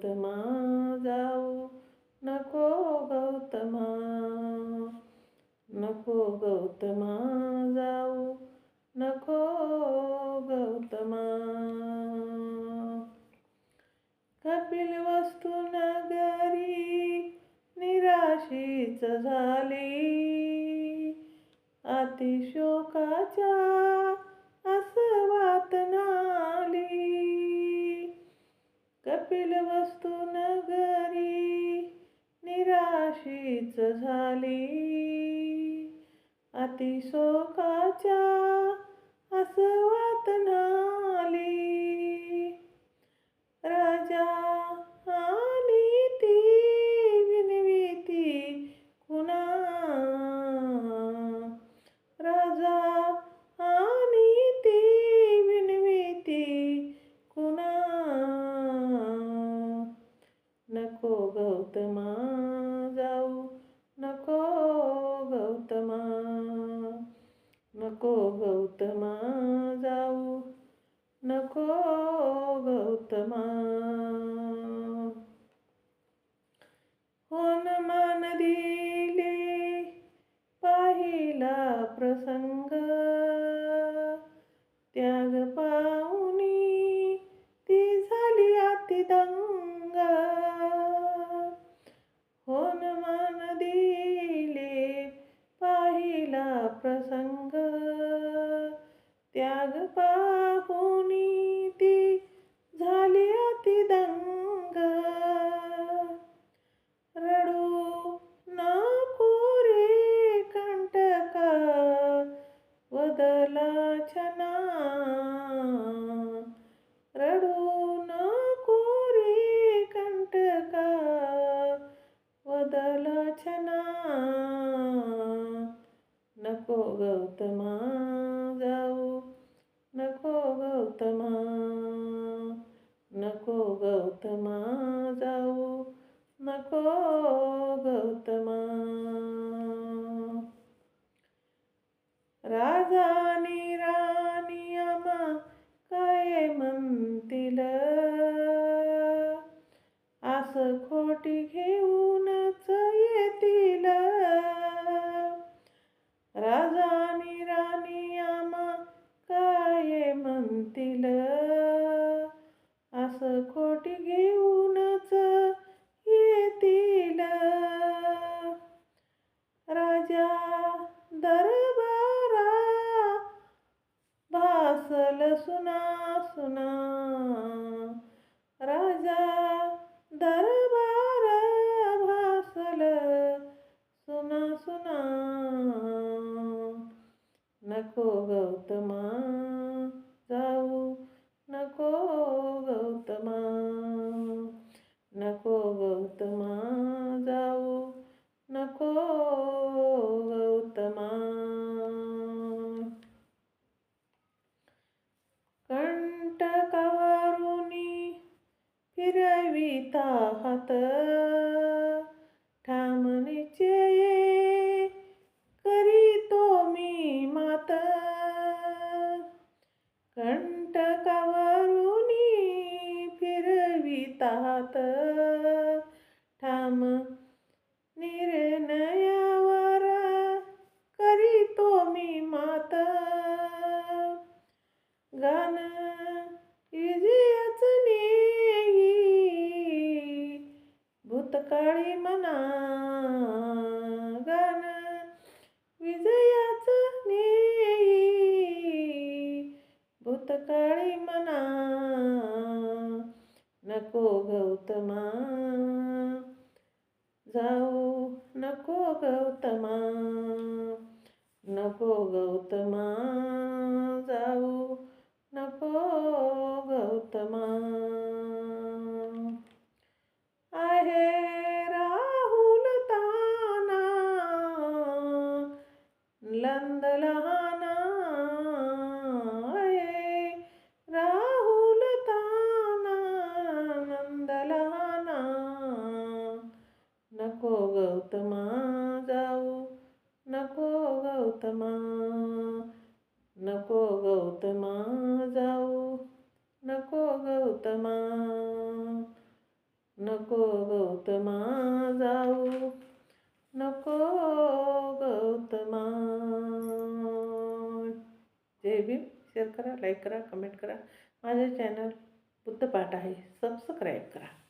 गौतमा जाऊ नको गौतमा, नको गौतमा जाऊ नको गौतमा. कपिलवस्तू नगरी निराशीच झाली, अतिशोकाच्या आसवात नाली. कपिलवस्तू नगरी निराशीच झाली, अतिशोकाच्या आसवात नाली. राजा आणि ती विनविती कुणा, राजा आणि ती विनविती कुणा. नको गौतमा जाऊ नको गौतमा, नको गौतमा जाऊ नको गौतमा. होन मान दिले पाहिला प्रसंग, त्याग पाहुनी ती झाली अतिदंग. होन मान दिले पाहिला प्रसंग, त्याग पाहुनी ती झाली अतिदंग. रडू नको रे कंटका वदलाच्या ना, रडू नको रे कंटका वदलाच्या ना. नको गौतमा जाऊ नको गौतमा, नको गौतमा जाऊ नको गौतमा. राजा आणि राणी आम्हा काय म्हणतील, आस खोटी घेऊनच येतील. राजा आणि राणी आम्हा काय म्हणतील, आस खोटी घेऊनच येतील. राजा दरबारा भासल सुना सुना, राजा दरबारा भासल सुना सुना. नको गौतमा जाऊ नको गौतमा, नको गौतमा जाऊ नको गौतमा. कंटकावरुनी फिरविता हात, ठाम निश्चय करीतो मी मात. कंटकावरुनी फिरविता हात, ठाम निर्णयावर करीतो मी मात. गान विजयाच नेई भूतकाळी मना, गान विजयाच नेई भूतकाळी मना. नको गौतमा जाऊ नको गौतमा, नको गौतमा जाऊ नको गौतमा. आहे राहुल ताना लंद लहाना, आहे राहुल ताना नंद लहाना. नको गौतमा जाऊ नको गौतमा, नको गौतमा जाऊ नको गौतमा. नको गौतमा जाऊ, नको गौतमा. जय भीम. शेअर करा, लाईक करा, कमेंट करा. माझे चॅनल बुद्धपाठ आहे, सबस्क्राईब करा.